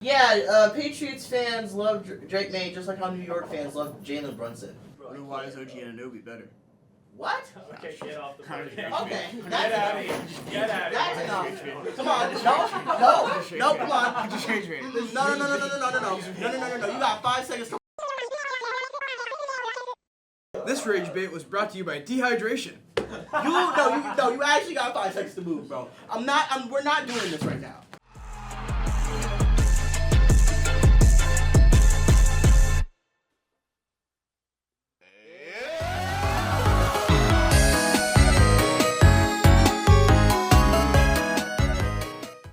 Yeah, Patriots fans love Drake May just like how New York fans love Jalen Brunson. Bro, why is OG Anunoby better? What? Okay, get off the boat. Okay, Get out of here. Get out of that's here. enough. Come on, no, come on. Just change me. No. You got 5 seconds. This rage bait was brought to you by dehydration. You actually got 5 seconds to move, bro. We're not doing this right now.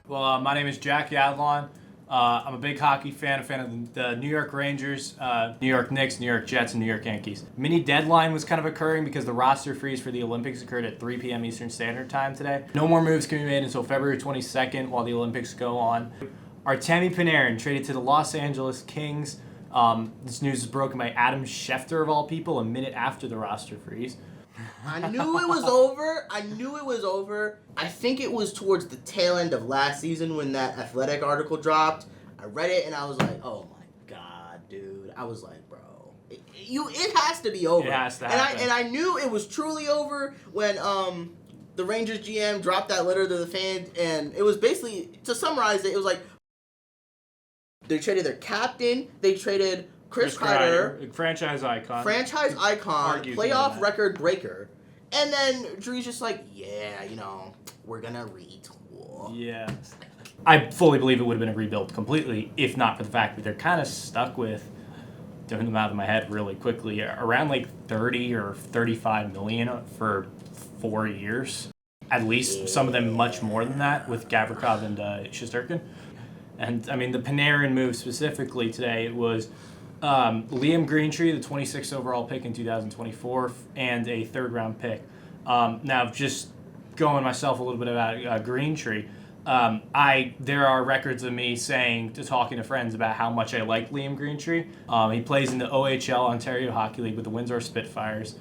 Well, my name is Jack Yadlon. I'm a big hockey fan, a fan of the New York Rangers, New York Knicks, New York Jets, and New York Yankees. Mini deadline was kind of occurring because the roster freeze for the Olympics occurred at 3 p.m. Eastern Standard Time today. No more moves can be made until February 22nd while the Olympics go on. Artemi Panarin traded to the Los Angeles Kings. This news is broken by Adam Schefter, of all people, a minute after the roster freeze. I knew it was over. I think it was towards the tail end of last season when that Athletic article dropped. I read it and I was like, oh my God, dude. I was like, bro, it has to be over. It has to happen. And I knew it was truly over when the Rangers GM dropped that letter to the fans, and it was basically, to summarize it, it was like they traded their captain, they traded Chris Kreider, franchise icon, playoff record breaker. And then Drew's just like, yeah, we're going to retool. Yeah. I fully believe it would have been a rebuild completely, if not for the fact that they're kind of stuck with, doing them out of my head really quickly, around like 30 or 35 million for 4 years. At least some of them much more than that with Gavrikov and Shesterkin. And, I mean, the Panarin move specifically today, it was Liam Greentree, the 26th overall pick in 2024, and a third-round pick. Now, just going myself a little bit about Greentree, there are records of me talking to friends about how much I like Liam Greentree. He plays in the OHL, Ontario Hockey League, with the Windsor Spitfires.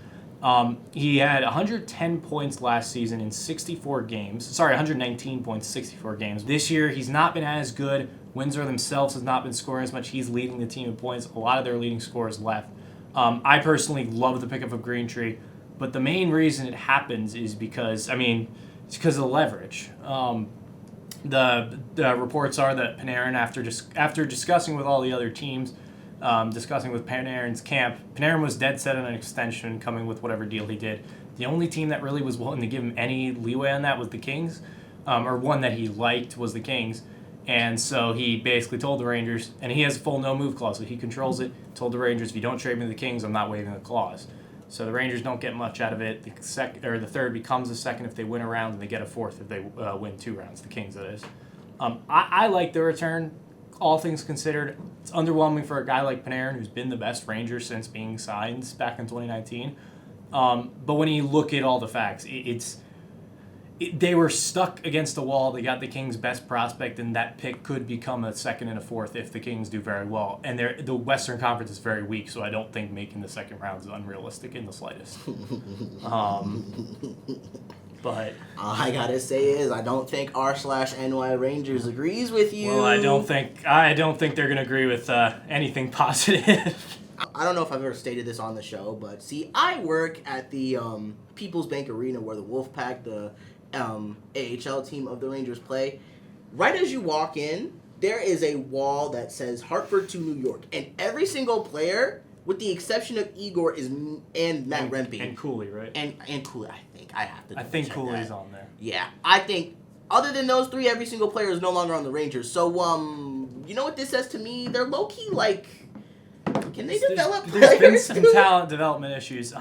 He had 110 points last season in 64 games. Sorry, 119 points, 64 games. This year, he's not been as good. Windsor themselves has not been scoring as much. He's leading the team in points. A lot of their leading scorers left. I personally love the pickup of Greentree, but the main reason it happens is because, it's because of the leverage. The reports are that Panarin, after discussing with all the other teams, discussing with Panarin's camp, Panarin was dead set on an extension coming with whatever deal he did. The only team that really was willing to give him any leeway on that was the Kings, or one that he liked was the Kings. And so he basically told the Rangers, and he has a full no-move clause, so he controls it, told the Rangers, if you don't trade me to the Kings, I'm not waiving the clause. So the Rangers don't get much out of it. The third becomes a second if they win a round, and they get a fourth if they win 2 rounds, the Kings, that is. I like the return, all things considered. It's underwhelming for a guy like Panarin, who's been the best Ranger since being signed back in 2019. But when you look at all the facts, they were stuck against the wall. They got the Kings' best prospect, and that pick could become a second and a fourth if the Kings do very well. And the Western Conference is very weak, so I don't think making the second round is unrealistic in the slightest. But all I gotta say is I don't think r/NY Rangers agrees with you. Well, I don't think they're gonna agree with anything positive. I don't know if I've ever stated this on the show, but see, I work at the People's Bank Arena where the Wolfpack, the AHL team of the Rangers, play. Right as you walk in, there is a wall that says Hartford to New York, and every single player, with the exception of Igor and Matt Rempe and Cooley, right? And Cooley, I think Cooley's on there. Yeah, I think other than those 3, every single player is no longer on the Rangers. So you know what this says to me? They're low key like, can they develop players? There's been some talent development issues.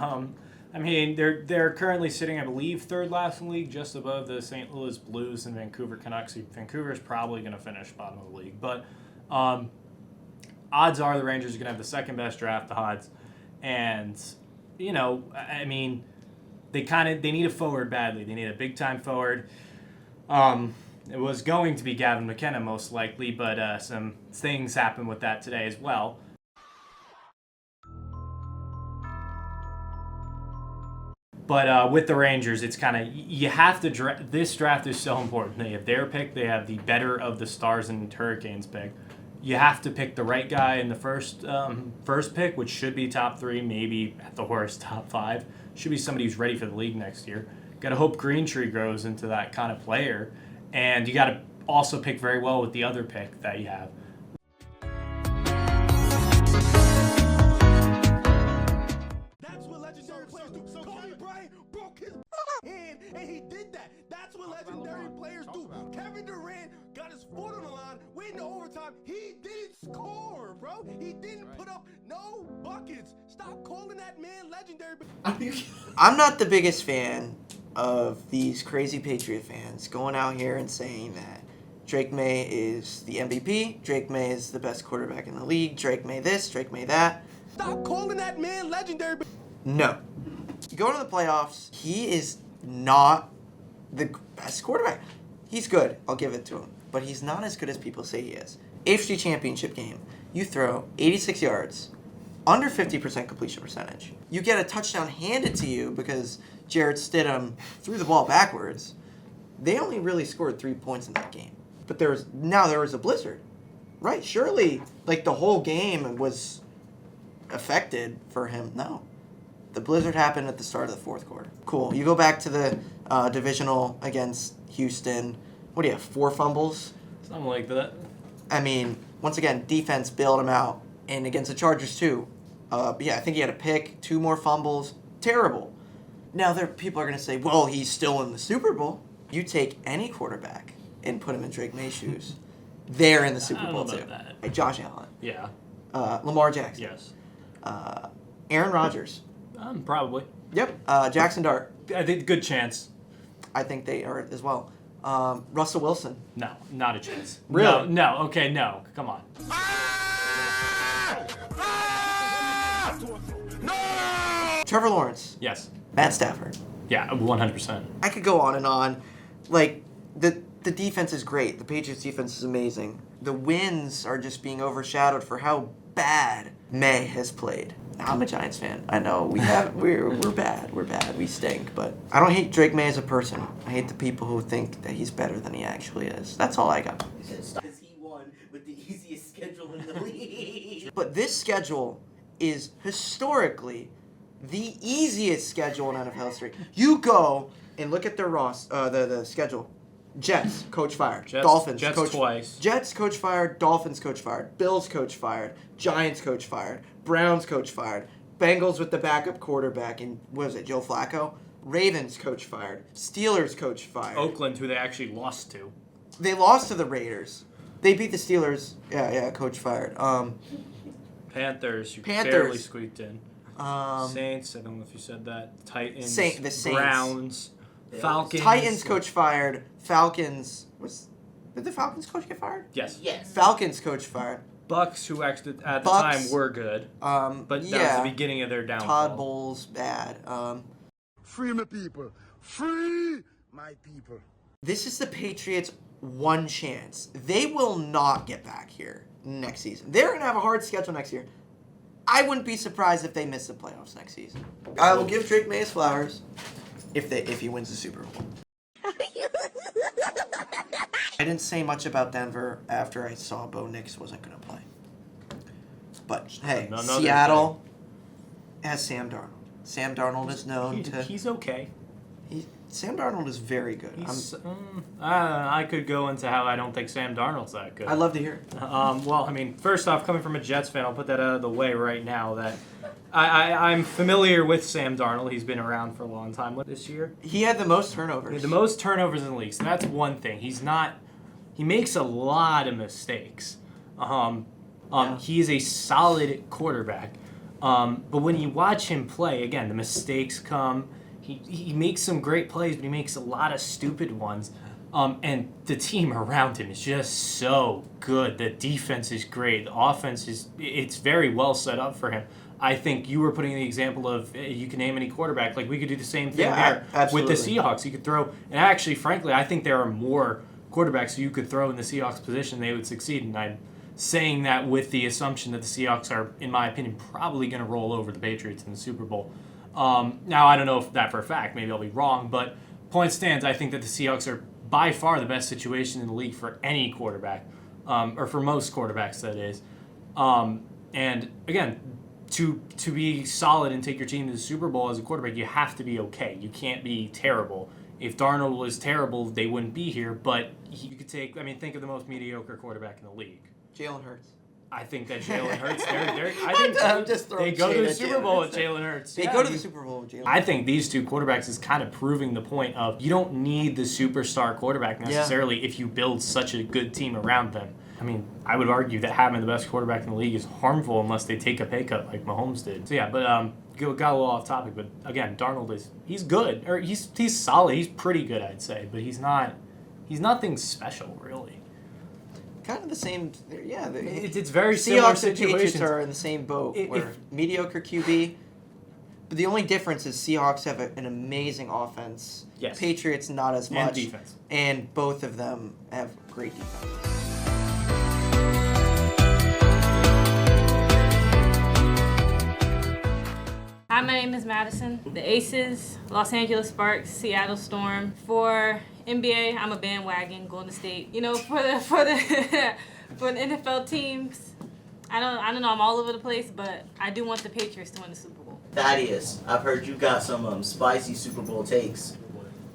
They're currently sitting, I believe, third last in the league, just above the St. Louis Blues and Vancouver Canucks. Vancouver's probably going to finish bottom of the league, but odds are the Rangers are going to have the second best draft odds, and they need a forward badly. They need a big time forward. It was going to be Gavin McKenna most likely, but some things happened with that today as well. But with the Rangers, it's kind of, you have to, this draft is so important. They have their pick, they have the better of the Stars and Hurricanes pick. you have to pick the right guy in the first pick, which should be top 3, maybe at the worst top 5. Should be somebody who's ready for the league next year. Got to hope Greentree grows into that kind of player, and you got to also pick very well with the other pick that you have. That's what legendary players do. So Kobe Bryant broke his hand, and he did that. That's what legendary players do. Kevin Durant got his foot on the line, went into overtime. He didn't score, bro. He didn't put up no buckets. Stop calling that man legendary. I'm not the biggest fan of these crazy Patriot fans going out here and saying that Drake May is the MVP, Drake May is the best quarterback in the league, Drake May this, Drake May that. Stop calling that man legendary. No. You go to the playoffs, he is not the best quarterback. He's good, I'll give it to him. But he's not as good as people say he is. AFC Championship game, you throw 86 yards, under 50% completion percentage. You get a touchdown handed to you because Jarrett Stidham threw the ball backwards. They only really scored 3 points in that game. But there was a blizzard, right? Surely, like, the whole game was affected for him. No. The blizzard happened at the start of the fourth quarter. Cool. You go back to the divisional against Houston. What do you have, 4 fumbles? Something like that. I mean, once again, defense bailed him out. And against the Chargers, too. I think he had a pick, 2 more fumbles. Terrible. Now, people are going to say, well, he's still in the Super Bowl. You take any quarterback and put him in Drake May's shoes. They're in the Super Bowl, too. Right, Josh Allen. Yeah. Lamar Jackson. Yes. Aaron Rodgers. Probably. Yep. Jackson Dart. I think good chance. I think they are as well. Russell Wilson. No, not a chance. Really? No. Okay, no. Come on. Trevor Lawrence. Yes. Matt Stafford. Yeah, 100%. I could go on and on. Like, the defense is great. The Patriots defense is amazing. The wins are just being overshadowed for how bad May has played. I'm a Giants fan. I know we're bad. We're bad. We stink. But I don't hate Drake May as a person. I hate the people who think that he's better than he actually is. That's all I got. Because he won with the easiest schedule in the league. But this schedule is historically the easiest schedule in NFL history. You go and look at their the schedule. Jets, coach fired. Dolphins, Jets coach twice. Jets, coach fired. Dolphins, coach fired. Bills, coach fired. Giants, coach fired. Browns, coach fired. Bengals with the backup quarterback, and what was it, Joe Flacco? Ravens, coach fired. Steelers, coach fired. Oakland, who they actually lost to. They lost to the Raiders. They beat the Steelers. Yeah, coach fired. Panthers, you Panthers. barely squeaked in. Um, Saints, I don't know if you said that. Titans, the Saints. Browns, Falcons. Titans coach fired. Falcons did the Falcons coach get fired? Yes. Yes. Falcons coach fired. Bucks, who actually at the Bucks, time were good, but that was yeah. the beginning of their downfall. Todd Bowles bad. Free my people. Free my people. This is the Patriots' one chance. They will not get back here next season. They're gonna have a hard schedule next year. I wouldn't be surprised if they miss the playoffs next season. I will give Drake May his flowers if he wins the Super Bowl. I didn't say much about Denver after I saw Bo Nix wasn't going to play. But, hey, No, Seattle has Sam Darnold. Sam Darnold is known to... He's okay. Sam Darnold is very good. I could go into how I don't think Sam Darnold's that good. I'd love to hear it. Well, I mean, first off, coming from a Jets fan, I'll put that out of the way right now. That I'm familiar with Sam Darnold. He's been around for a long time this year. He had the most turnovers. He had the most turnovers in the league, so that's one thing. He makes a lot of mistakes. He is a solid quarterback. But when you watch him play, again, the mistakes come. He makes some great plays, but he makes a lot of stupid ones. And the team around him is just so good. The defense is great. The offense it's very well set up for him. I think you were putting the example of you can name any quarterback. Like, we could do the same thing there absolutely. with the Seahawks. You could throw, and actually, frankly, I think there are more quarterbacks you could throw in the Seahawks position, they would succeed. And I'm saying that with the assumption that the Seahawks are, in my opinion, probably going to roll over the Patriots in the Super Bowl. Now, I don't know if that for a fact. Maybe I'll be wrong. But point stands, I think that the Seahawks are by far the best situation in the league for any quarterback. or for most quarterbacks, that is. And again, to be solid and take your team to the Super Bowl as a quarterback, you have to be okay. You can't be terrible. If Darnold was terrible, they wouldn't be here. But you could take, think of the most mediocre quarterback in the league. Jalen Hurts. I think that Jalen Hurts, I'm just throwing they go to shade the at Super Jalen Bowl Hurts. with Jalen Hurts. They go to the Super Bowl with Jalen Hurts. I think these two quarterbacks is kind of proving the point of you don't need the superstar quarterback necessarily if you build such a good team around them. I would argue that having the best quarterback in the league is harmful unless they take a pay cut like Mahomes did. So got a little off topic, but again, Darnold he's good, or he's solid. He's pretty good, I'd say, but he's nothing special really. Kind of the same, yeah. It's very similar Seahawks and situations. Patriots are in the same boat. Where mediocre QB, but the only difference is Seahawks have an amazing offense. Yes. Patriots not as much. And defense. And both of them have great defense. Hi, my name is Madison. The Aces, Los Angeles Sparks, Seattle Storm. For NBA, I'm a bandwagon, Golden State. For the NFL teams, I don't know. I'm all over the place, but I do want the Patriots to win the Super Bowl. Thaddeus, I've heard you got some spicy Super Bowl takes.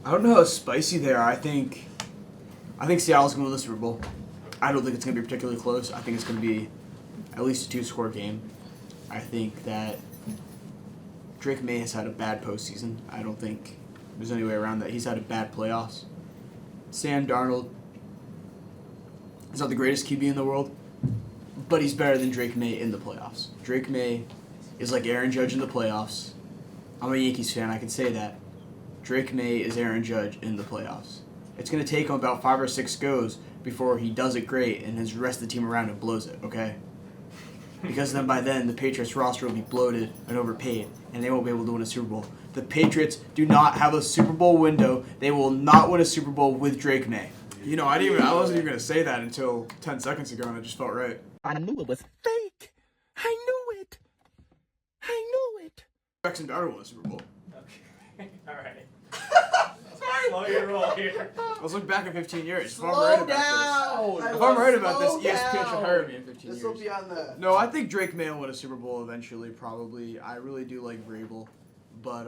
I don't know how spicy they are. I think Seattle's going to win the Super Bowl. I don't think it's going to be particularly close. I think it's going to be at least a 2-score game. I think that Drake May has had a bad postseason. I don't think there's any way around that. He's had a bad playoffs. Sam Darnold is not the greatest QB in the world, but he's better than Drake May in the playoffs. Drake May is like Aaron Judge in the playoffs. I'm a Yankees fan, I can say that. Drake May is Aaron Judge in the playoffs. It's going to take him about 5 or 6 goes before he does it great and his rest of the team around him blows it, okay? Because then by then, the Patriots roster will be bloated and overpaid, and they won't be able to win a Super Bowl. The Patriots do not have a Super Bowl window. They will not win a Super Bowl with Drake May. I wasn't even going to say that until 10 seconds ago, and it just felt right. I knew it was fake. I knew it. Jackson Darnold won a Super Bowl. Okay. All right. Slow your roll here. Let's look back at 15 years. Slow down. If I'm right about this, ESPN should hire me in 15 This years. will be on the. No, I think Drake May will win a Super Bowl eventually, probably. I really do like Vrabel. But,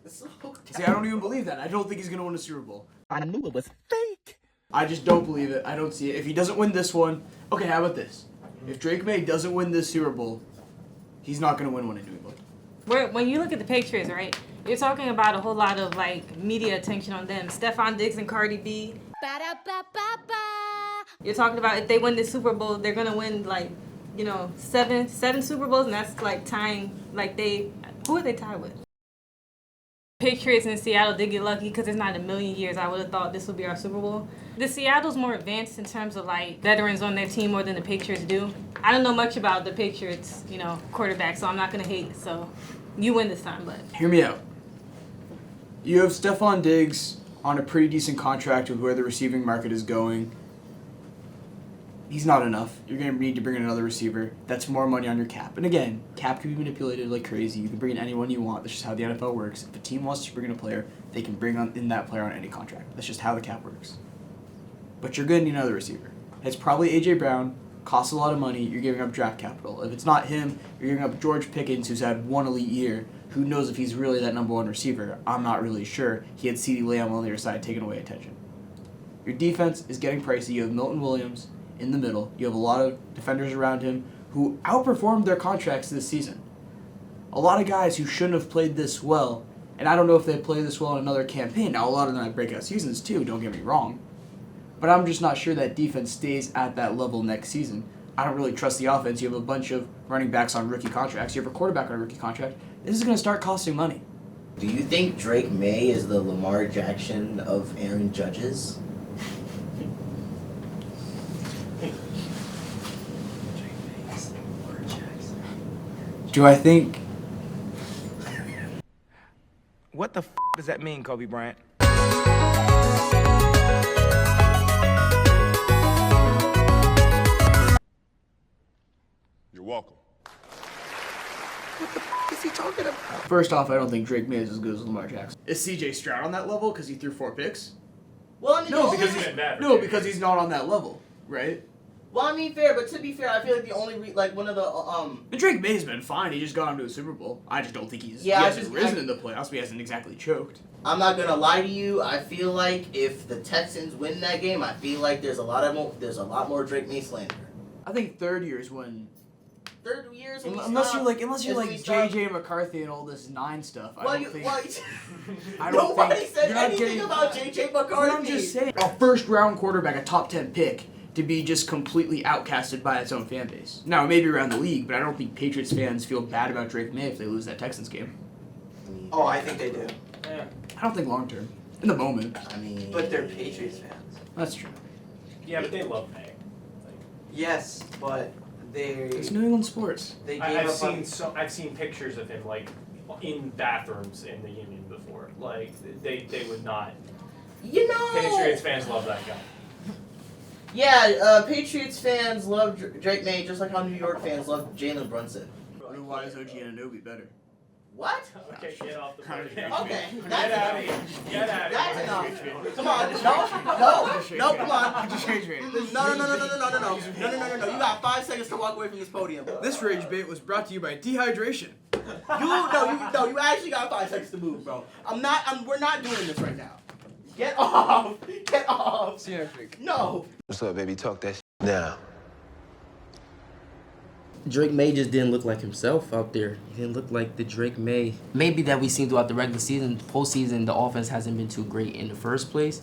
Slow see, I don't even believe that. I don't think he's going to win a Super Bowl. I knew it was fake. I just don't believe it. I don't see it. If he doesn't win this one, okay, how about this? If Drake May doesn't win this Super Bowl, he's not going to win one in New England. When you look at the Patriots, right, you're talking about a whole lot of media attention on them. Stephon Diggs and Cardi B. You're talking about if they win this Super Bowl, they're gonna win 7 Super Bowls, and that's tying who are they tied with? Patriots in Seattle did get lucky because it's not in a million years I would have thought this would be our Super Bowl. The Seattle's more advanced in terms of veterans on their team more than the Patriots do. I don't know much about the Patriots, quarterback, so I'm not gonna hate. So you win this time, but Hear me out. You have Stephon Diggs on a pretty decent contract with where the receiving market is going. He's not enough. You're going to need to bring in another receiver. That's more money on your cap. And again, cap can be manipulated like crazy. You can bring in anyone you want. That's just how the NFL works. If a team wants to bring in a player, they can bring in that player on any contract. That's just how the cap works. But you're going to need another receiver. It's probably A.J. Brown. Costs a lot of money. You're giving up draft capital. If it's not him, you're giving up George Pickens, who's had one elite year. Who knows if he's really that number one receiver? I'm not really sure. He had CeeDee Lamb on the other side taking away attention. Your defense is getting pricey. You have Milton Williams in the middle. You have a lot of defenders around him who outperformed their contracts this season. A lot of guys who shouldn't have played this well, and I don't know if they play this well in another campaign. Now, a lot of them have breakout seasons too, don't get me wrong. But I'm just not sure that defense stays at that level next season. I don't really trust the offense. You have a bunch of running backs on rookie contracts. You have a quarterback on a rookie contract. This is going to start costing money. Do you think Drake May is the Lamar Jackson of Aaron Judges? Do I think... What the does that mean, Kobe Bryant? You're welcome. What is he talking about? First off, I don't think Drake May is as good as Lamar Jackson. Is C.J. Stroud on that level because he threw 4 picks? Well, No, because he's not on that level. right? Well, I mean, fair, but to be fair, I feel like the only one of the And Drake May's been fine. He just got him to a Super Bowl. I just don't think he Yeah, hasn't risen in the playoffs, but he hasn't exactly choked. I'm not gonna lie to you. I feel like if the Texans win that game, I feel like there's a lot more Drake May slander. I think third year is when. Third years when Unless you're like stop. JJ McCarthy and all this 9 stuff. I don't think. I don't Nobody think said you're not anything getting, about JJ McCarthy. I'm just saying, a first round quarterback, a top 10 pick, to be just completely outcasted by its own fan base. Now, maybe around the league, but I don't think Patriots fans feel bad about Drake May if they lose that Texans game. Oh, I think they do. I don't think long term. In the moment. I mean, But they're Patriots fans. That's true. Yeah, but they love May. Yes, but It's New England sports. they gave I've up I've seen pictures of him like in bathrooms in the Union before. Like they would not. you know, Patriots fans love that guy. Yeah, Patriots fans love Drake May just like how New York fans love Jalen Brunson. Why is OG Anunoby better? What? Okay, get off the podium. Okay, Get that's out of enough. here. Get out of That's here. enough. Come on, no, come on. Just change rate. No. You got 5 seconds to walk away from this podium. This rage bait was brought to you by dehydration. You actually got 5 seconds to move, bro. We're not doing this right now. Get off. Get off. See you next week. No. What's up, baby? Talk that now. Drake May just didn't look like himself out there. He didn't look like the Drake May maybe that we've seen throughout the regular season. Postseason, the offense hasn't been too great in the first place.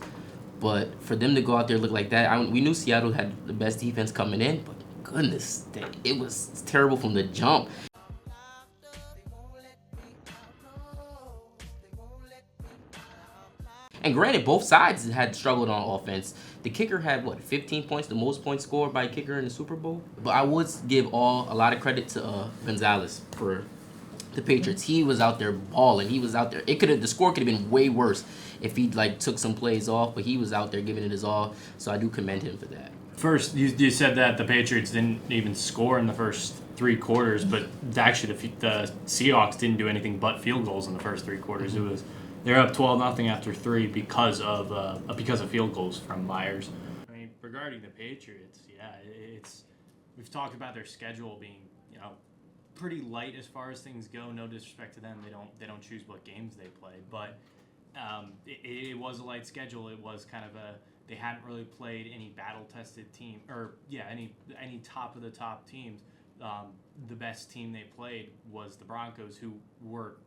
But for them to go out there and look like that, we knew Seattle had the best defense coming in, but goodness, it was terrible from the jump. And granted, both sides had struggled on offense. The kicker had, 15 points, the most points scored by a kicker in the Super Bowl? But I would give a lot of credit to Gonzalez for the Patriots. He was out there balling. He was out there. The score could have been way worse if he took some plays off, but he was out there giving it his all. So I do commend him for that. First, you said that the Patriots didn't even score in the first 3 quarters, but actually the Seahawks didn't do anything but field goals in the first 3 quarters. Mm-hmm. It was they're up 12-0 after 3 because of field goals from Myers. I mean, regarding the Patriots, we've talked about their schedule being pretty light as far as things go. No disrespect to them, they don't choose what games they play, but it was a light schedule. It was kind of they hadn't really played any battle-tested team, or any top of the top teams. The best team they played was the Broncos, who were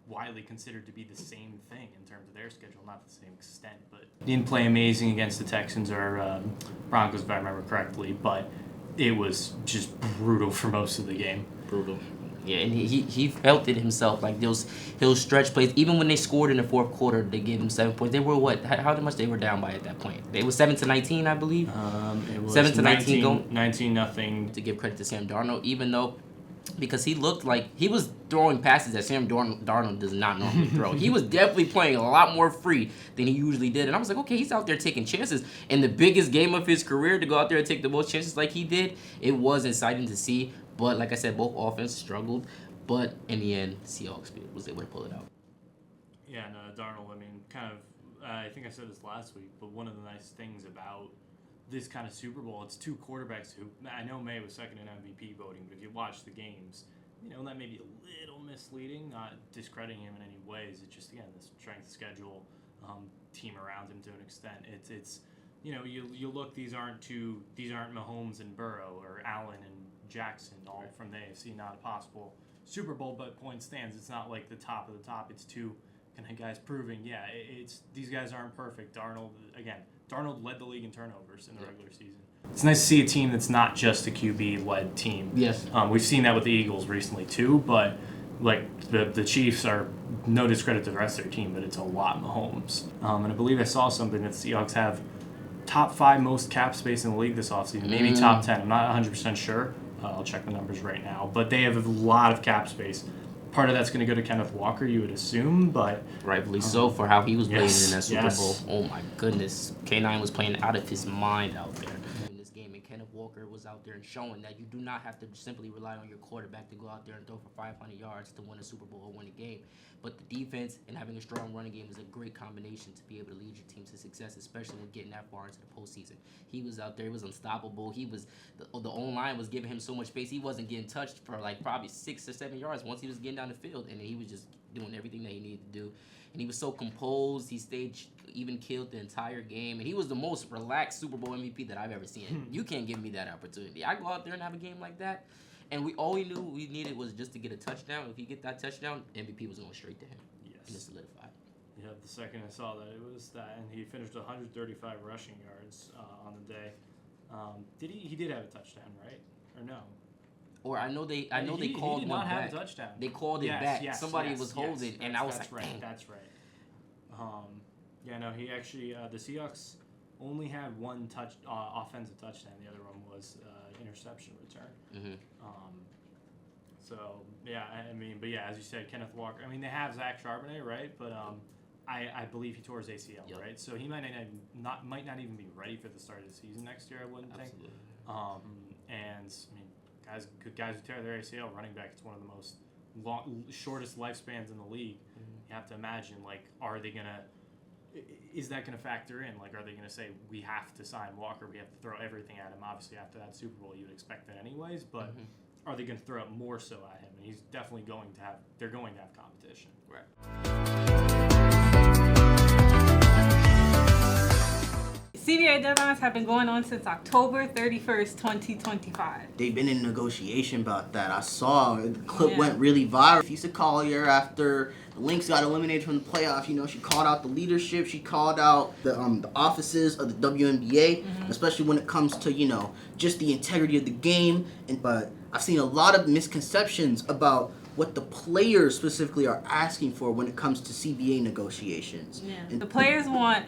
widely considered to be the same thing in terms of their schedule, not the same extent, but didn't play amazing against the Texans or Broncos, if I remember correctly, but it was just brutal for most of the game. Brutal. Yeah, and he felt it himself. Like those stretch plays. Even when they scored in the fourth quarter, they gave him 7 points. They were what? How much they were down by at that point? They were 7-19, I believe. It was 7-19 going. 19-0. To give credit to Sam Darnold, even though, because he looked like he was throwing passes that Sam Darnold does not normally throw. He was definitely playing a lot more free than he usually did. And I was like, okay, he's out there taking chances. In the biggest game of his career, to go out there and take the most chances like he did, it was exciting to see. But like I said, both offenses struggled. But in the end, Seahawks was able to pull it out. Yeah, no, Darnold, I mean, I think I said this last week, but one of the nice things about this kind of Super Bowl, it's 2 quarterbacks who, I know May was second in MVP voting, but if you watch the games, that may be a little misleading, not discrediting him in any ways. It's just, again, the strength of schedule, team around him to an extent. It's you look, these aren't Mahomes and Burrow or Allen and Jackson, all from the AFC, not a possible Super Bowl, but point stands. It's not like the top of the top. It's 2 kind of guys proving, these guys aren't perfect. Darnold led the league in turnovers in the regular season. It's nice to see a team that's not just a QB-led team. Yes. We've seen that with the Eagles recently too, but the Chiefs are no discredit to the rest of their team, but it's a lot Mahomes. And I believe I saw something that the Seahawks have top 5 most cap space in the league this offseason, maybe top 10. I'm not 100% sure. I'll check the numbers right now, but they have a lot of cap space. Part of that's going to go to Kenneth Walker, you would assume, but rightfully so for how he was playing in that Super yes. Bowl. Oh my goodness, K9 was playing out of his mind out there in this game, and Kenneth Walker Walker was out there and showing that you do not have to simply rely on your quarterback to go out there and throw for 500 yards to win a Super Bowl or win a game. But the defense and having a strong running game is a great combination to be able to lead your team to success, especially when getting that far into the postseason. He was out there. He was unstoppable. He was the O-line was giving him so much space. He wasn't getting touched for like probably 6 or 7 yards once he was getting down the field, and then he was just doing everything that he needed to do. And he was so composed. He stayed even killed the entire game, and he was the most relaxed Super Bowl MVP that I've ever seen. You can't give me that opportunity. I go out there and have a game like that, and all we knew we needed was just to get a touchdown. If he get that touchdown, MVP was going straight to him. Yes. And it solidified. Yeah, the second I saw that, it was that, and he finished 135 rushing yards on the day. He did have a touchdown, right? Or no? Or I know they He called did one not have back. a touchdown. They called it back. Somebody was holding, and I was that's like, right. dang. That's right. Yeah, no, he actually the Seahawks only had one offensive touchdown. The other one was interception return. Mm-hmm. So yeah, I mean, but yeah, as you said, Kenneth Walker. I mean, they have Zach Charbonnet, right? But I believe he tore his ACL, Yep. right? So he might not even be ready for the start of the season next year. I wouldn't Absolutely. think. And I mean, guys who tear their ACL, running back, it's one of the most shortest lifespans in the league. Mm-hmm. You have to imagine, like, is that gonna factor in? Like, are they gonna say we have to sign Walker? We have to throw everything at him. Obviously, after that Super Bowl, you would expect that anyways. But are they gonna throw it more so at him? And he's definitely going to have. They're going to have competition. Right. CBA deadlines have been going on since October 31st, 2025. They've been in negotiation about that. I saw the clip Yeah. went really viral. Lisa Collier, after the Lynx got eliminated from the playoff, she called out the leadership. She called out the offices of the WNBA, especially when it comes to just the integrity of the game. But I've seen a lot of misconceptions about what the players specifically are asking for when it comes to CBA negotiations. Yeah. And The players want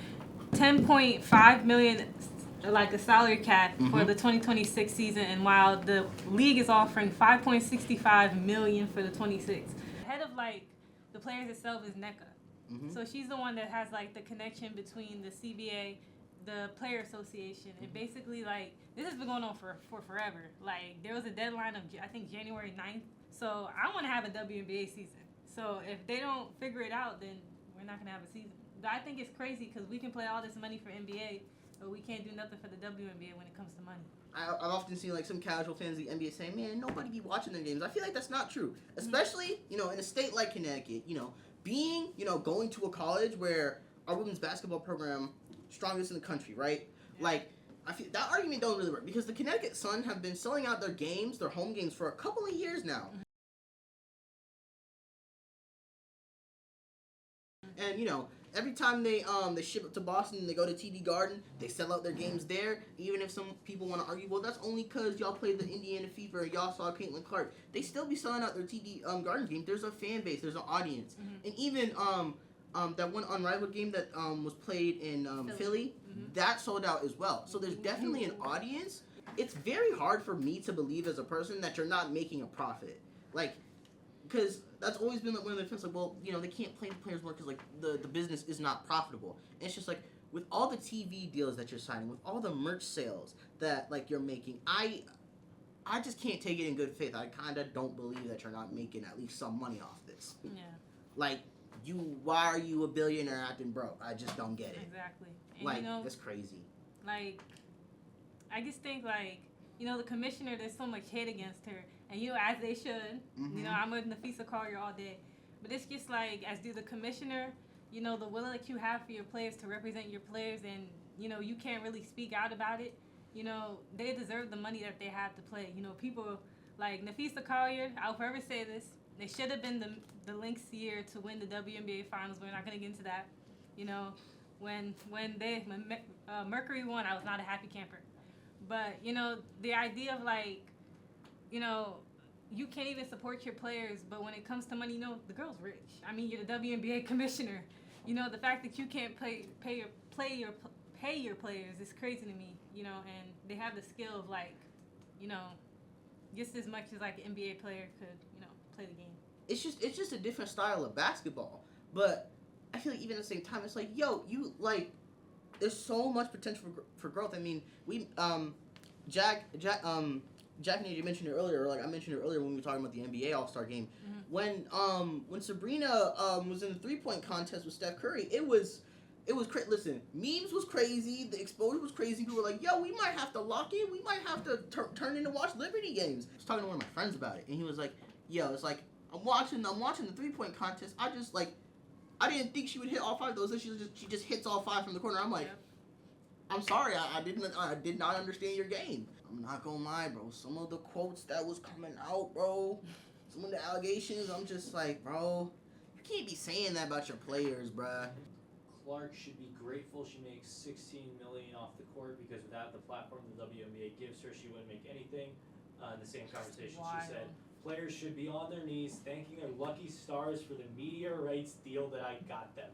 10.5 million, like a salary cap for the 2026 season, and while the league is offering 5.65 million for the 26. Head of the players itself is NECA, so she's the one that has the connection between the CBA, the player association, and basically this has been going on for forever. There was a deadline of I think January 9th, so I want to have a WNBA season. So if they don't figure it out, then we're not gonna have a season. I think it's crazy because we can play all this money for NBA, but we can't do nothing for the WNBA when it comes to money. I've often seen some casual fans of the NBA saying, "Man, nobody be watching their games." I feel like that's not true, especially in a state like Connecticut. Being going to a college where our women's basketball program strongest in the country, right? Yeah. I feel that argument don't really work because the Connecticut Sun have been selling out their games, their home games, for a couple of years now. And every time they ship it to Boston and they go to TD Garden, they sell out their games there. Even if some people want to argue, well, that's only because y'all played the Indiana Fever or y'all saw Caitlin Clark. They still be selling out their TD Garden game. There's a fan base, there's an audience, and even that one Unrivled game that was played in Philly, that sold out as well. So there's definitely an audience. It's very hard for me to believe as a person that you're not making a profit, because that's always been one of the defense. They can't play the players more because the business is not profitable. And it's just with all the TV deals that you're signing, with all the merch sales that you're making, I just can't take it in good faith. I kind of don't believe that you're not making at least some money off this. Yeah. Why are you a billionaire acting broke? I just don't get it. Exactly. And that's crazy. I just think the commissioner, there's so much hate against her, and as they should. I'm with Nafisa Collier all day, but it's just as do the commissioner, the will that you have for your players to represent your players, and you can't really speak out about it. They deserve the money that they have to play. People like Nafisa Collier, I'll forever say this, they should have been the Lynx year to win the WNBA finals. We're not gonna get into that. When Mercury won, I was not a happy camper. But, the idea of you can't even support your players, but when it comes to money, the girl's rich. I mean, you're the WNBA commissioner. The fact that you can't pay your players is crazy to me, and they have the skill of just as much as an NBA player could, play the game. It's just a different style of basketball. But I feel even at the same time, it's there's so much potential for growth. I mean, Jack, and you mentioned it earlier. Like I mentioned it earlier when we were talking about the NBA All-Star game. When Sabrina was in the 3-point contest with Steph Curry, it was listen, memes was crazy, the exposure was crazy. People were like, yo, we might have to lock in, we might have to turn in to watch Liberty games. I was talking to one of my friends about it, and he was like, yo, it's like I'm watching the 3-point contest. I didn't think she would hit all 5 of those. She just hits all 5 from the corner. I'm like, I'm sorry, I did not understand your game. I'm not gonna lie, bro. Some of the quotes that was coming out, bro, some of the allegations, I'm just like, bro, you can't be saying that about your players, bruh. Clark should be grateful she makes $16 million off the court because without the platform the WNBA gives her, she wouldn't make anything. In the same conversation, she said, players should be on their knees thanking their lucky stars for the media rights deal that I got them.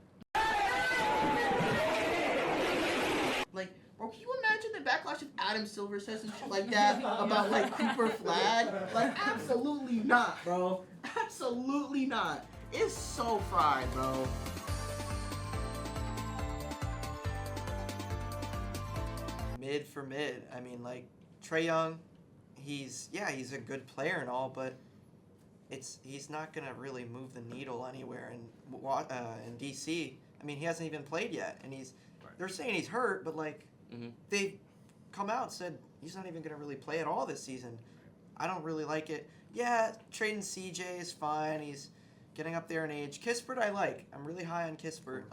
Like, bro, can you imagine the backlash if Adam Silver says some shit like that about, like, Cooper Flag? Like, absolutely not, bro. Absolutely not. It's so fried, bro. Mid for mid. I mean, like, Trae Young, he's a good player and all, but he's not going to really move the needle anywhere in DC. I mean, he hasn't even played yet, and they're saying he's hurt, but, like, they've come out and said he's not even going to really play at all this season. I don't really like it. Yeah, trading CJ is fine. He's getting up there in age. Kispert I like. I'm really high on Kispert.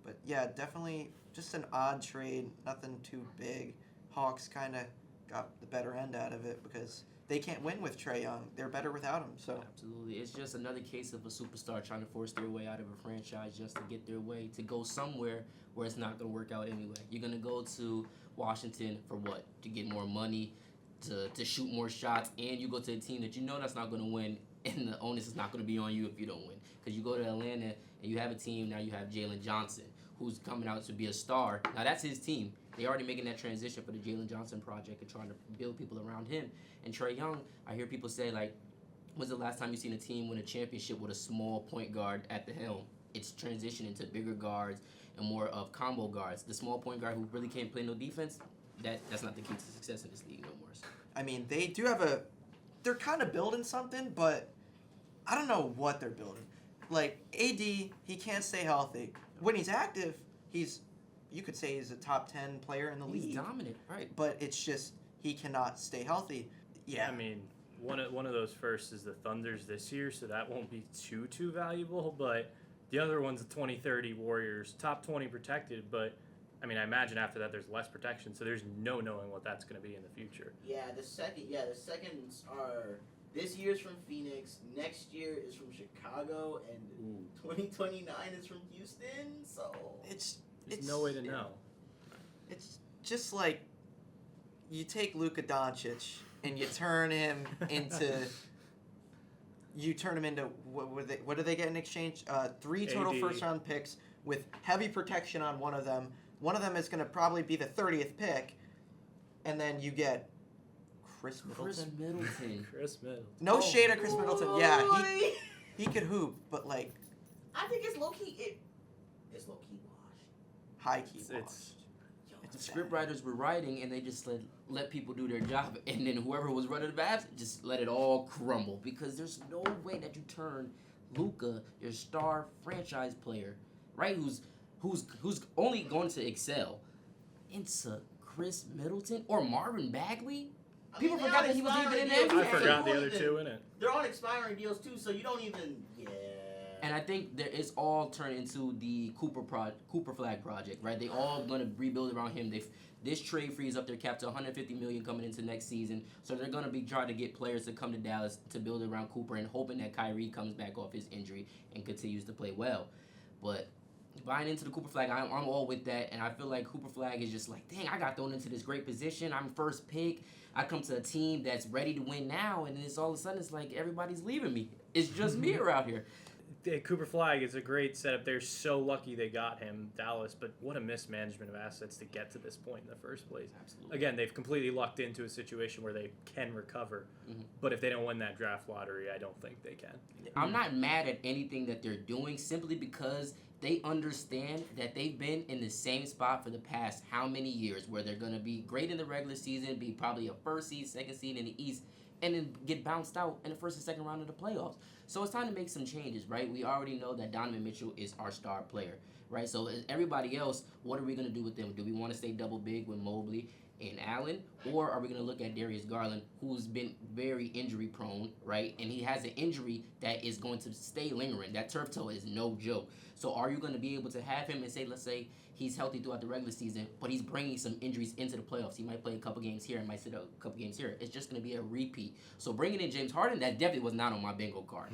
But, yeah, definitely just an odd trade. Nothing too big. Hawks kind of got the better end out of it because they can't win with Trae Young. They're better without him. So Absolutely. It's just another case of a superstar trying to force their way out of a franchise just to get their way, to go somewhere where it's not going to work out anyway. You're going to go to Washington for what? To get more money, to shoot more shots, and you go to a team that you know that's not going to win, and the onus is not going to be on you if you don't win. Because you go to Atlanta, and you have a team, now you have Jalen Johnson, who's coming out to be a star. Now, that's his team. They're already making that transition for the Jalen Johnson project and trying to build people around him. And Trae Young, I hear people say, like, when's the last time you seen a team win a championship with a small point guard at the helm? It's transitioning to bigger guards and more of combo guards. The small point guard who really can't play no defense, that's not the key to success in this league no more. I mean, they do have they're kind of building something, but I don't know what they're building. Like, AD, he can't stay healthy. When he's active, you could say he's a top 10 player in the league. He's dominant, right. But it's just, he cannot stay healthy. Yeah. I mean, one of those first is the Thunders this year, so that won't be too valuable, but the other one's the 2030 Warriors, top 20 protected, but I mean, I imagine after that there's less protection, so there's no knowing what that's going to be in the future. The seconds are, this year's from Phoenix, next year is from Chicago, and 2029 is from Houston, so There's no way to know. It's just like you take Luka Doncic and you turn him into what do they get in exchange? 3 total AD. first-round picks with heavy protection on one of them. One of them is going to probably be the 30th pick, and then you get Chris Middleton. Chris Middleton. No shade at Chris Middleton. Yeah, he could hoop, but like I think it's low-key washed. High-key It's washed. The script writers were writing, and they just let people do their job, and then whoever was running the Mavs just let it all crumble because there's no way that you turn Luka, your star franchise player, right, who's only going to excel, into Chris Middleton or Marvin Bagley. People forgot that he was even in the NBA. I forgot the other two in it. They're on expiring deals too, so you don't even. And I think it's all turned into the Cooper Flag project, right? They all gonna rebuild around him. This trade frees up their cap to $150 million coming into next season, so they're gonna be trying to get players to come to Dallas to build around Cooper and hoping that Kyrie comes back off his injury and continues to play well. But buying into the Cooper Flag, I'm all with that, and I feel like Cooper Flag is just like, dang, I got thrown into this great position. I'm first pick. I come to a team that's ready to win now, and then it's all of a sudden it's like everybody's leaving me. It's just me around here. Cooper Flag is a great setup. They're so lucky they got him, Dallas, but what a mismanagement of assets to get to this point in the first place. Absolutely. Again, they've completely lucked into a situation where they can recover, but if they don't win that draft lottery, I don't think they can. I'm not mad at anything that they're doing simply because they understand that they've been in the same spot for the past how many years where they're going to be great in the regular season, be probably a first seed, second seed in the East, and then get bounced out in the first and second round of the playoffs. So it's time to make some changes, right? We already know that Donovan Mitchell is our star player, right? So everybody else, what are we going to do with them? Do we want to stay double big with Mobley and Allen, or are we going to look at Darius Garland, who's been very injury prone, right? And he has an injury that is going to stay lingering. That turf toe is no joke. So are you going to be able to have him and say, let's say he's healthy throughout the regular season, but he's bringing some injuries into the playoffs. He might play a couple games here and might sit out a couple games here. It's just going to be a repeat. So bringing in James Harden, that definitely was not on my bingo card.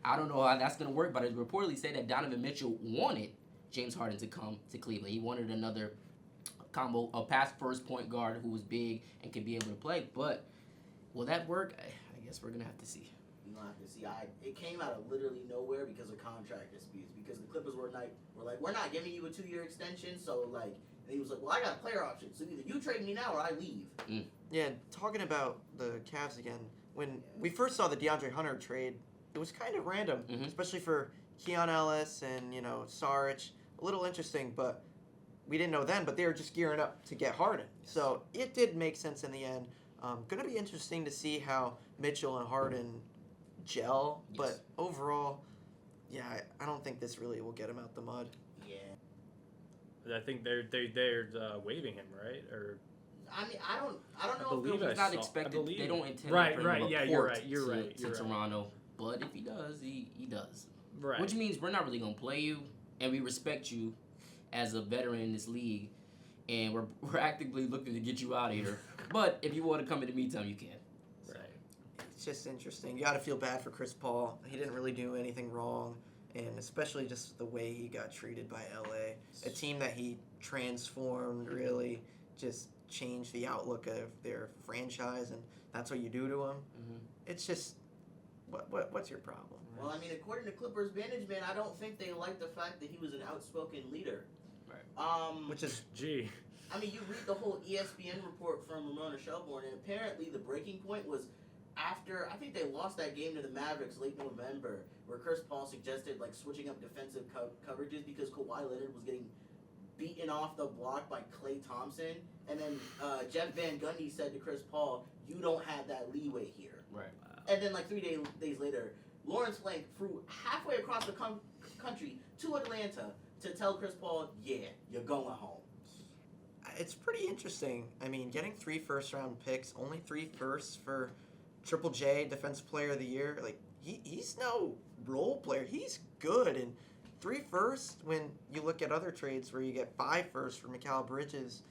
I don't know how that's going to work, but it reportedly said that Donovan Mitchell wanted James Harden to come to Cleveland. He wanted another combo, a past first point guard who was big and could be able to play. But will that work? I guess we're going to have to see. You don't have to see. It came out of literally nowhere because of contract disputes. Because the Clippers were like, we're not giving you a 2-year extension. So like, and he was like, well, I got a player option. So either you trade me now or I leave. Yeah, talking about the Cavs again. When we first saw the DeAndre Hunter trade, it was kind of random, especially for Keon Ellis and Saric. A little interesting, but we didn't know then. But they were just gearing up to get Harden, so it did make sense in the end. Going to be interesting to see how Mitchell and Harden gel, but overall, yeah, I don't think this really will get him out the mud. Yeah. I think they're waiving him, right? Or I mean, I don't know. I believe He's not expected. They don't intend for him to report to Toronto. But if he does, he does. Right. Which means we're not really gonna play you, and we respect you as a veteran in this league, and we're actively looking to get you out of here. But if you want to come in the meantime, you can. Right. It's just interesting. You got to feel bad for Chris Paul. He didn't really do anything wrong, and especially just the way he got treated by LA, a team that he transformed, really just changed the outlook of their franchise, and that's what you do to him. It's just, what's your problem? Well, I mean, according to Clippers management, I don't think they like the fact that he was an outspoken leader. Right. Which is I mean, you read the whole ESPN report from Ramona Shelburne, and apparently the breaking point was after, I think they lost that game to the Mavericks late November, where Chris Paul suggested like switching up defensive coverages because Kawhi Leonard was getting beaten off the block by Klay Thompson, and then Jeff Van Gundy said to Chris Paul, "You don't have that leeway here." Right. And then like 3 days later, Lawrence Blank flew halfway across the country to Atlanta to tell Chris Paul, "Yeah, you're going home." It's pretty interesting. I mean, getting 3 first-round picks, only 3 firsts for Triple J, Defensive Player of the Year. Like, he's no role player. He's good. And 3 firsts, when you look at other trades where you get 5 firsts for Mikal Bridges,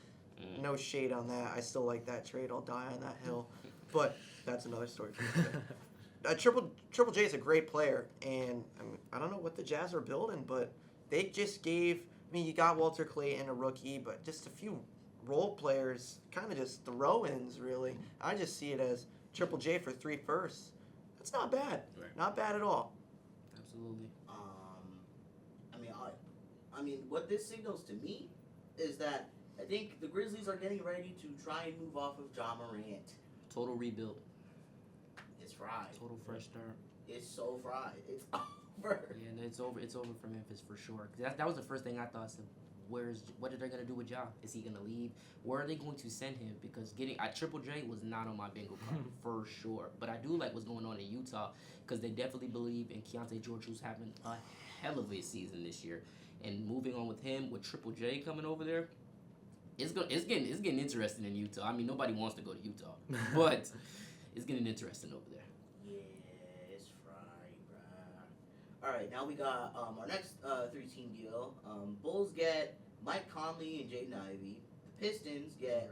no shade on that. I still like that trade. I'll die on that hill. But that's another story. Triple J is a great player. And I don't know what the Jazz are building, but they just gave... I mean, you got Walter Clayton, a rookie, but just a few role players, kind of just throw-ins, really. I just see it as Triple J for 3 firsts. That's not bad. Right. Not bad at all. Absolutely. I mean, what this signals to me is that I think the Grizzlies are getting ready to try and move off of Ja Morant. Total rebuild. It's fried. Total fresh start. It's so fried. It's over. Yeah, and it's over. It's over for Memphis for sure. That was the first thing I thought. So what are they gonna do with Ja? Is he gonna leave? Where are they going to send him? Because getting Triple J was not on my bingo card for sure. But I do like what's going on in Utah because they definitely believe in Keontae George, who's having a hell of a season this year. And moving on with him, with Triple J coming over there, it's getting interesting in Utah. I mean, nobody wants to go to Utah, but it's getting interesting over there. Yeah, it's fried, bruh. All right, now we got our next 3-team deal. Bulls get Mike Conley and Jaden Ivey. The Pistons get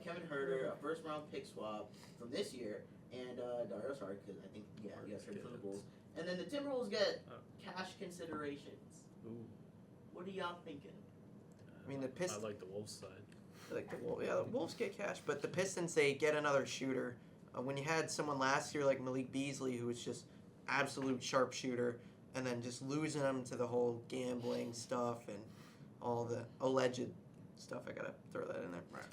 Kevin Huerter, a first-round pick swap from this year, and Dario Saric, because I think, he got traded from the Bulls. And then the Timberwolves get cash considerations. Ooh. What are y'all thinking? I mean, the Pistons... I like the Wolves side. The Wolves get cash, but the Pistons, they get another shooter. When you had someone last year like Malik Beasley, who was just absolute sharpshooter, and then just losing him to the whole gambling stuff and all the alleged stuff. I gotta throw that in there. Right.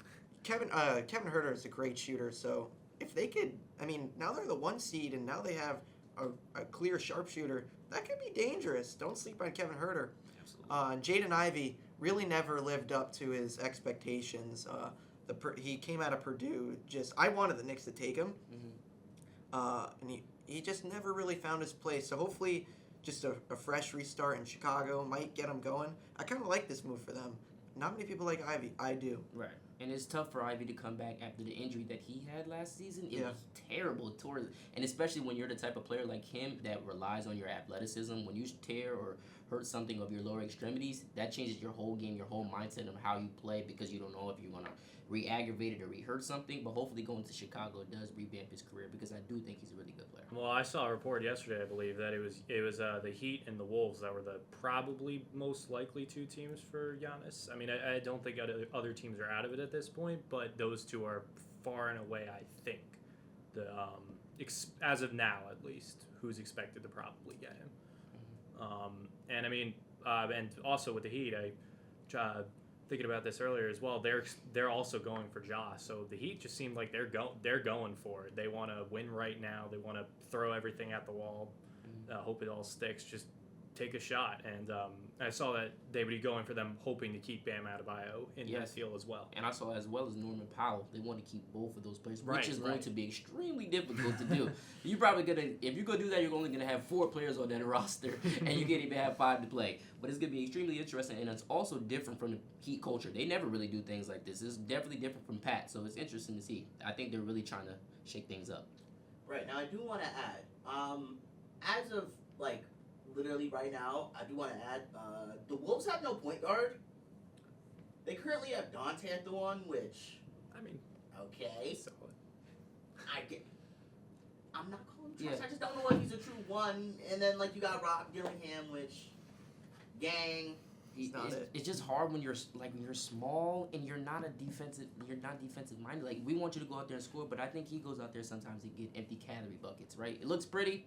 Kevin Huerter is a great shooter, so if they could, I mean, now they're the 1 seed and now they have a clear sharpshooter, that could be dangerous. Don't sleep on Kevin Huerter. Absolutely. Jaden Ivey really never lived up to his expectations. He came out of Purdue I wanted the Knicks to take him, and he just never really found his place. So hopefully, just a fresh restart in Chicago might get him going. I kind of like this move for them. Not many people like Ivy. I do. Right. And it's tough for Ivy to come back after the injury that he had last season. It was terrible. And especially when you're the type of player like him that relies on your athleticism. When you tear or hurt something of your lower extremities, that changes your whole game, your whole mindset of how you play, because you don't know if you're going to re-aggravate it or re-hurt something. But hopefully going to Chicago does revamp his career, because I do think he's a really good player. Well, I saw a report yesterday, I believe, that it was the Heat and the Wolves that were the probably most likely 2 teams for Giannis. I mean, I don't think other teams are out of it at this point, but those 2 are far and away, I think, the as of now at least, who's expected to probably get him. And I mean, and also with the Heat, thinking about this earlier as well, they're also going for Ja. So the Heat just seemed like they're going for it. They want to win right now. They want to throw everything at the wall, hope it all sticks. Just take a shot. And I saw that they would be going for them, hoping to keep Bam Adebayo in that deal as well. And I saw as well as Norman Powell, they want to keep both of those players, which Right, is going to be extremely difficult to do. You're probably if you're gonna do that, you're only gonna have 4 players on that roster, and you can't even have 5 to play. But it's gonna be extremely interesting, and it's also different from the Heat culture. They never really do things like this. It's definitely different from Pat, so it's interesting to see. I think they're really trying to shake things up. Right, now I do want to add, as of literally right now, I do want to add, the Wolves have no point guard. They currently have Dante at the 1, which, I mean, okay. solid. I'm not calling him trash. I just don't know if he's a true 1. And then you got Rob Dillingham, which, gang. It's just hard when you're small and you're not defensive minded. Like, we want you to go out there and score, but I think he goes out there sometimes to get empty calorie buckets, right? It looks pretty,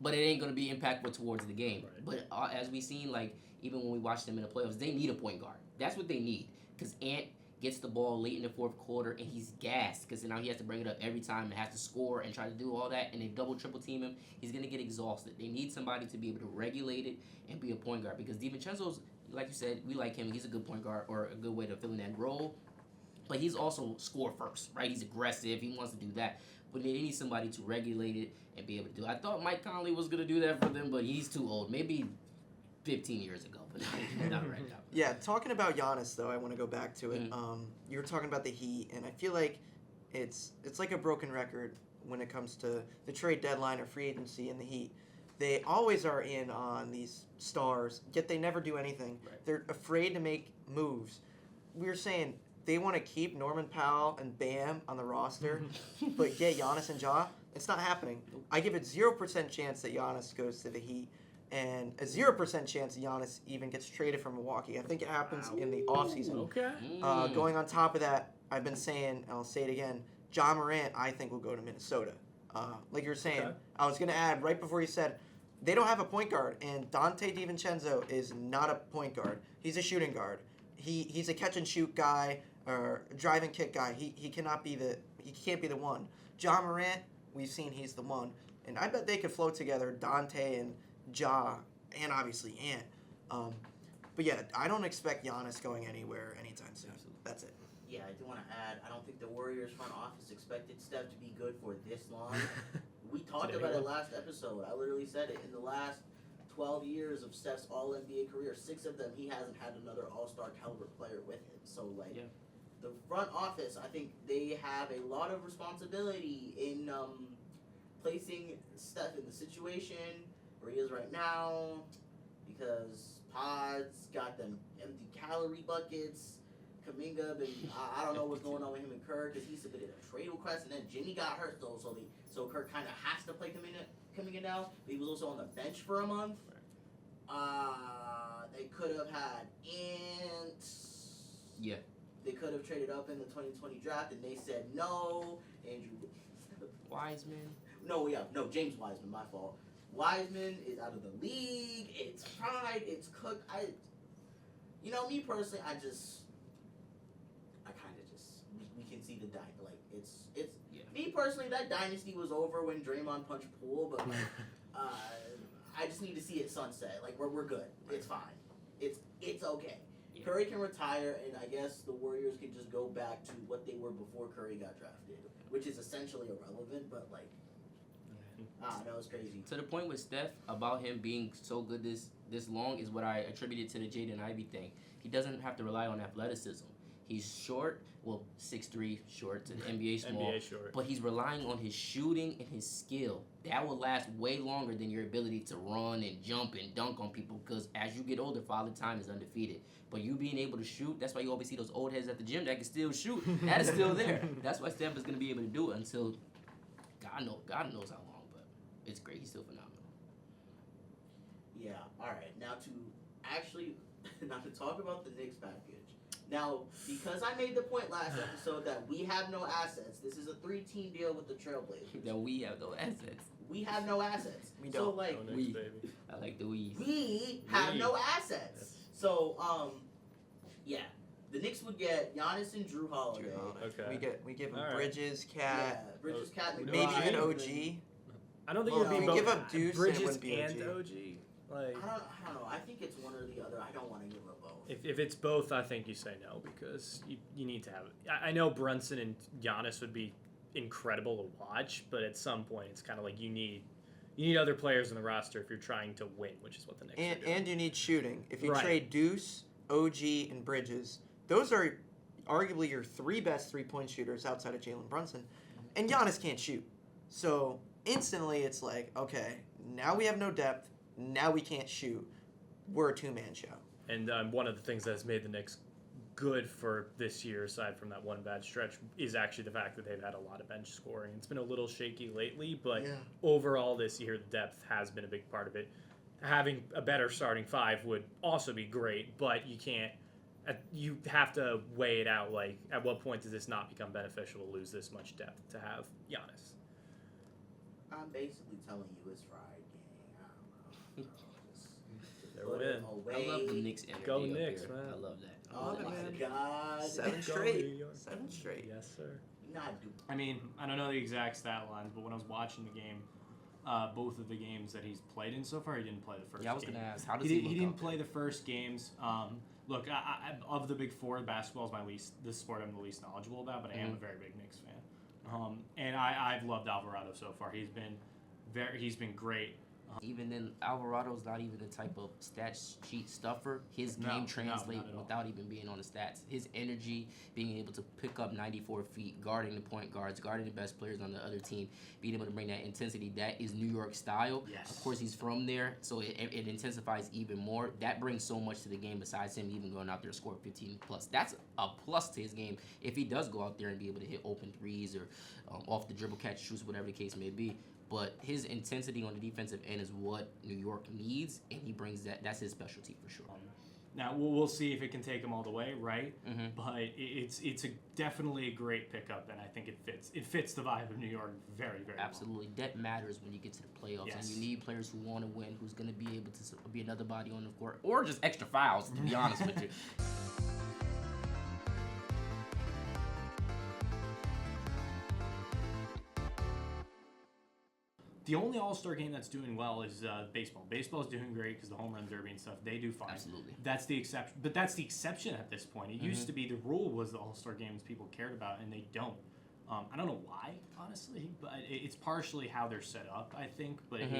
but it ain't gonna be impactful towards the game. Right. But as we seen, even when we watched them in the playoffs, they need a point guard. That's what they need, because Ant gets the ball late in the 4th quarter and he's gassed, because now he has to bring it up every time and has to score and try to do all that, and they double triple team him. He's gonna get exhausted. They need somebody to be able to regulate it and be a point guard, because DiVincenzo's, like you said, we like him. He's a good point guard, or a good way to fill in that role. But he's also score first, right? He's aggressive. He wants to do that. But they need somebody to regulate it and be able to do it. I thought Mike Conley was gonna do that for them, but he's too old. Maybe 15 years ago, but not right now. Yeah, talking about Giannis, though, I want to go back to it. You were talking about the Heat, and I feel like it's like a broken record when it comes to the trade deadline or free agency in the Heat. They always are in on these stars, yet they never do anything. Right. They're afraid to make moves. We were saying they want to keep Norman Powell and Bam on the roster, but get Giannis and Ja. It's not happening. I give it 0% chance that Giannis goes to the Heat, and a 0% chance Giannis even gets traded from Milwaukee. I think it happens in the offseason. Okay. Going on top of that, I've been saying, and I'll say it again, Ja Morant, I think, will go to Minnesota. Like you were saying, I was going to add right before you said, they don't have a point guard, and Dante DiVincenzo is not a point guard. He's a shooting guard. He's a catch and shoot guy or drive and kick guy. He can't be the one. Ja Morant, we've seen he's the one, and I bet they could float together, Dante and Ja, and obviously Ant. But yeah, I don't expect Giannis going anywhere anytime soon. That's it. Yeah, I do want to add, I don't think the Warriors front office expected Steph to be good for this long. We talked about it last episode. I literally said it. In the last 12 years of Steph's All-NBA career, 6 of them, he hasn't had another All-Star caliber player with him. So, the front office, I think they have a lot of responsibility in placing Steph in the situation where he is right now, because Pod's got them empty calorie buckets. Kaminga, I don't know what's going on with him and Kerr, because he submitted a trade request, and then Jimmy got hurt, though, so Kerr kind of has to play Kaminga now. But he was also on the bench for a month. They could have had Ant. Yeah. They could have traded up in the 2020 draft, and they said no. Andrew Wiseman. No, James Wiseman, my fault. Wiseman is out of the league. It's fried. It's cooked. Me personally, I kind of just we can see the it's me personally, that dynasty was over when Draymond punched Poole, but I just need to see it sunset. Like we're good. It's fine. It's okay. Yeah. Curry can retire, and I guess the Warriors can just go back to what they were before Curry got drafted, which is essentially irrelevant. But that was crazy. To the point with Steph about him being so good this long is what I attributed to the Jaden Ivey thing. He doesn't have to rely on athleticism. He's short, 6'3", short to the NBA small, NBA short. But he's relying on his shooting and his skill. That will last way longer than your ability to run and jump and dunk on people because as you get older, Father Time is undefeated. But you being able to shoot, that's why you always see those old heads at the gym that can still shoot. That is still there. That's why Steph is going to be able to do it until God knows how long, but it's great. He's still phenomenal. Yeah, all right. Now not to talk about the Knicks package. Now, because I made the point last episode that we have no assets, this is a 3-team deal with the Trailblazers. That we have no assets. We have no assets. We don't. So, Knicks, baby. I like the we's. We have no assets. So, the Knicks would get Giannis and Drew Holiday. Okay. We give him All right. Bridges, Cat, Yeah, Bridges, Cat, maybe even OG. I don't think Well, it would be we both give up Deuce and it Bridges wouldn't be and OG. OG. Like, I don't know. I think it's one or the other. I don't want to give up both. if it's both, I think you say no because you need to have it. I know Brunson and Giannis would be incredible to watch, but at some point it's kind of like you need other players in the roster if you're trying to win, which is what the Knicks are doing. And you need shooting. If you Right. trade Deuce, OG, and Bridges, those are arguably your three best three-point shooters outside of Jalen Brunson. And Giannis can't shoot. So instantly it's like, okay, now we have no depth. Now we can't shoot. We're a two-man show. And one of the things that's made the Knicks good for this year, aside from that one bad stretch, is actually the fact that they've had a lot of bench scoring. It's been a little shaky lately, but overall this year, the depth has been a big part of it. Having a better starting five would also be great, but you can't. You have to weigh it out. Like, at what point does this not become beneficial to lose this much depth to have Giannis? I'm basically telling you it's fried, gang. I don't know. They're Put it winning. away. I love the Knicks energy Go up Knicks, here. man. I love that. Oh my God. Seven New straight. York. Seven straight. Yes, sir. Not do. I mean, I don't know the exact stat lines, but when I was watching the game, both of the games that he's played in so far, he didn't play the first game. Yeah, I was going to ask, how does he look He didn't out play there? the first games. Look, I of the big four, basketball is the sport I'm the least knowledgeable about, but I am a very big Knicks fan. And I've loved Alvarado so far. He's been great. Even then, Alvarado's not even the type of stat sheet stuffer. His game translates without even being on the stats. His energy, being able to pick up 94 feet, guarding the point guards, guarding the best players on the other team, being able to bring that intensity, that is New York style. Yes. Of course, he's from there, so it intensifies even more. That brings so much to the game besides him even going out there and score 15 plus. That's a plus to his game if he does go out there and be able to hit open threes or off the dribble catch shoots, whatever the case may be. But his intensity on the defensive end is what New York needs, and he brings that. That's his specialty for sure. Now we'll see if it can take him all the way, right? Mm-hmm. But it's definitely a great pickup, and I think it fits the vibe of New York very, very Absolutely. That matters when you get to the playoffs, Yes. and you need players who want to win, who's going to be able to be another body on the court, or just extra fouls, to be honest with you. The only All-Star game that's doing well is baseball. Baseball's doing great because the home run derby and stuff, they do fine. Absolutely. That's the exception. But that's the exception at this point. It used to be the rule was the All-Star games people cared about, and they don't. I don't know why, honestly, but it's partially how they're set up, I think. But it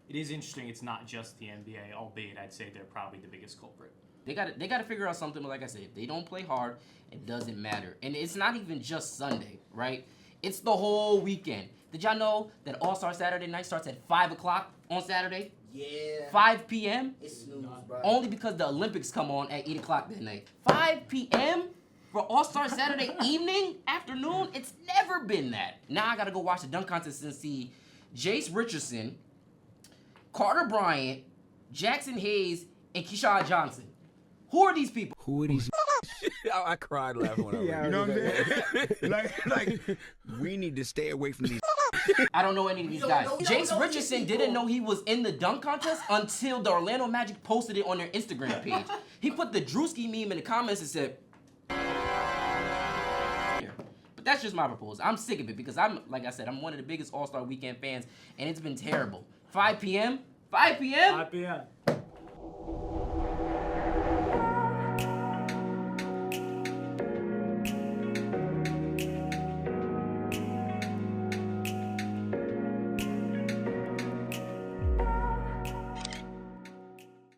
is interesting. It's not just the NBA, albeit I'd say they're probably the biggest culprit. They got to figure out something. But like I said, if they don't play hard, it doesn't matter. And it's not even just Sunday, right? It's the whole weekend. Did y'all know that All-Star Saturday night starts at 5 o'clock on Saturday? Yeah. 5 p.m.? It's snooze, bro. Only because the Olympics come on at 8 o'clock that night. 5 p.m. for All-Star Saturday evening, afternoon? It's never been that. Now I got to go watch the dunk contest and see Jace Richardson, Carter Bryant, Jackson Hayes, and Keyshawn Johnson. Who are these people? Who are these? I cried laughing when I read it. You know what I'm saying? like, we need to stay away from these. I don't know any of these guys. Jace Richardson didn't know he was in the dunk contest until the Orlando Magic posted it on their Instagram page. He put the Drewski meme in the comments and said, but that's just my proposal. I'm sick of it because like I said, I'm one of the biggest All-Star Weekend fans, and it's been terrible. 5 p.m. 5 p.m. 5 p.m.